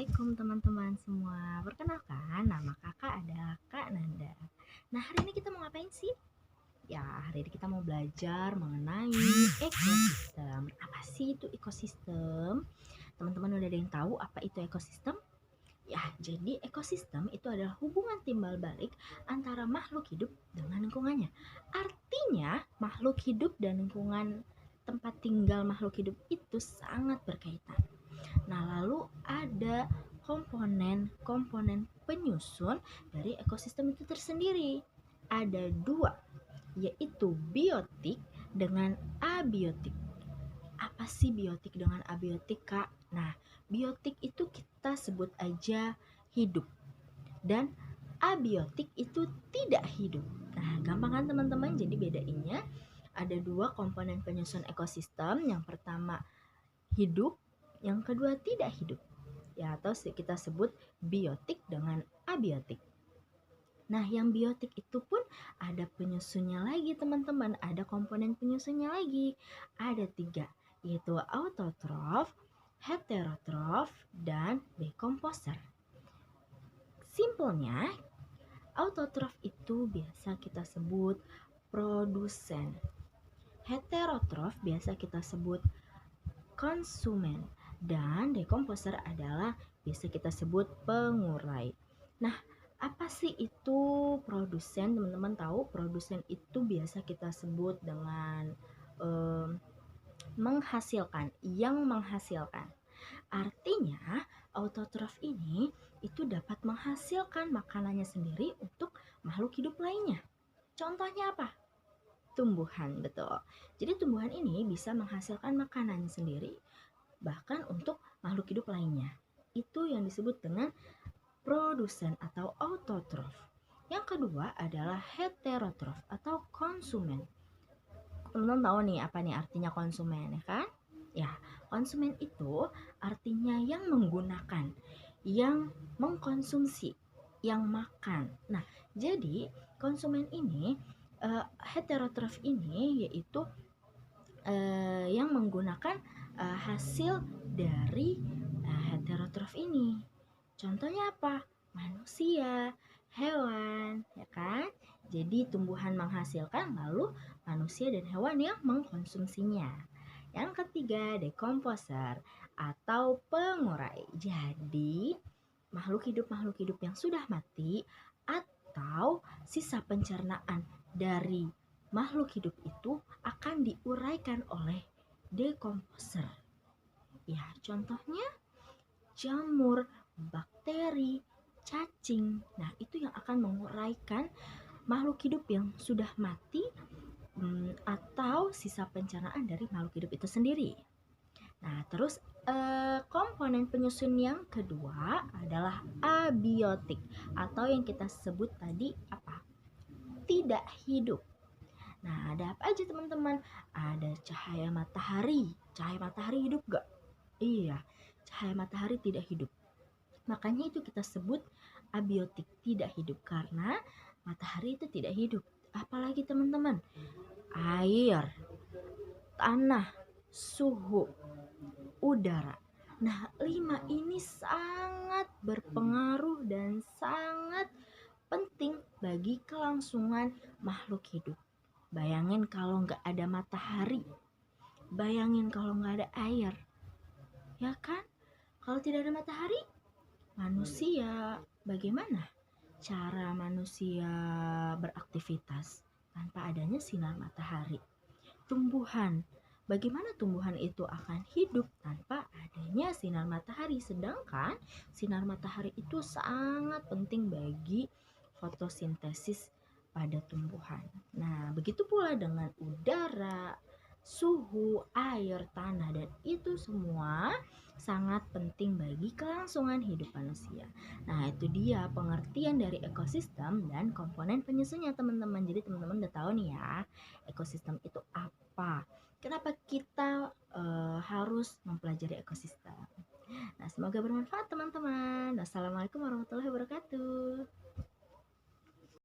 Assalamualaikum teman-teman semua. Perkenalkan, nama kakak adalah Kak Nanda. Nah, hari ini kita mau ngapain sih? Ya, hari ini kita mau belajar mengenai ekosistem. Apa sih itu ekosistem? Teman-teman udah ada yang tahu apa itu ekosistem? Ya, jadi ekosistem itu adalah hubungan timbal balik antara makhluk hidup dengan lingkungannya. Artinya, makhluk hidup dan lingkungan tempat tinggal makhluk hidup itu sangat berkaitan. Nah, lalu ada komponen-komponen penyusun dari ekosistem itu tersendiri. Ada dua, yaitu biotik dengan abiotik. Apa sih biotik dengan abiotik, Kak? Nah, biotik itu kita sebut aja hidup. Dan abiotik itu tidak hidup. Nah, gampang kan teman-teman? Jadi bedainnya ada dua komponen penyusun ekosistem. Yang pertama hidup, yang kedua tidak hidup. Ya, atau kita sebut biotik dengan abiotik. Nah, yang biotik itu pun ada penyusunnya lagi teman-teman, ada komponen penyusunnya lagi. Ada tiga, yaitu autotrof, heterotrof, dan decomposer. Simpelnya, autotrof itu biasa kita sebut produsen. Heterotrof biasa kita sebut konsumen. Dan decomposer adalah biasa kita sebut pengurai. Nah, apa sih itu produsen? Teman-teman tahu produsen itu biasa kita sebut dengan menghasilkan, yang menghasilkan. Artinya, autotrof ini itu dapat menghasilkan makanannya sendiri untuk makhluk hidup lainnya. Contohnya apa? Tumbuhan, betul. Jadi tumbuhan ini bisa menghasilkan makanan sendiri bahkan untuk makhluk hidup lainnya. Itu yang disebut dengan produsen atau autotrof. Yang kedua adalah heterotrof atau konsumen. Teman-teman tahu nih apa nih artinya konsumen, ya kan? Ya, konsumen itu artinya yang menggunakan, yang mengkonsumsi, yang makan. Nah, jadi konsumen ini heterotrof ini yaitu yang menggunakan hasil dari heterotrof ini. Contohnya apa? Manusia, hewan, ya kan? Jadi tumbuhan menghasilkan, lalu manusia dan hewan yang mengkonsumsinya. Yang ketiga, decomposer atau pengurai. Jadi makhluk hidup yang sudah mati atau sisa pencernaan dari makhluk hidup itu akan diuraikan oleh decomposer. Ya, contohnya jamur, bakteri, cacing. Nah, itu yang akan menguraikan makhluk hidup yang sudah mati atau sisa pencernaan dari makhluk hidup itu sendiri. Nah, terus komponen penyusun yang kedua adalah abiotik atau yang kita sebut tadi apa? Tidak hidup. Nah, ada apa aja teman-teman? Ada cahaya matahari. Cahaya matahari hidup gak? Iya, cahaya matahari tidak hidup. Makanya itu kita sebut abiotik, tidak hidup. Karena matahari itu tidak hidup. Apalagi teman-teman? Air, tanah, suhu, udara. Nah, 5 ini sangat berpengaruh dan sangat penting bagi kelangsungan makhluk hidup. Bayangin kalau nggak ada matahari, bayangin kalau nggak ada air, ya kan? Kalau tidak ada matahari, manusia bagaimana cara manusia beraktivitas tanpa adanya sinar matahari? Tumbuhan, bagaimana tumbuhan itu akan hidup tanpa adanya sinar matahari? Sedangkan sinar matahari itu sangat penting bagi fotosintesis pada tumbuhan. Nah, begitu pula dengan udara, suhu, air, tanah, dan itu semua sangat penting bagi kelangsungan hidup manusia. Nah, itu dia pengertian dari ekosistem dan komponen penyusunnya teman-teman. Jadi teman-teman udah tahu nih ya, ekosistem itu apa? Kenapa kita harus mempelajari ekosistem? Nah, semoga bermanfaat teman-teman. Wassalamualaikum warahmatullahi wabarakatuh.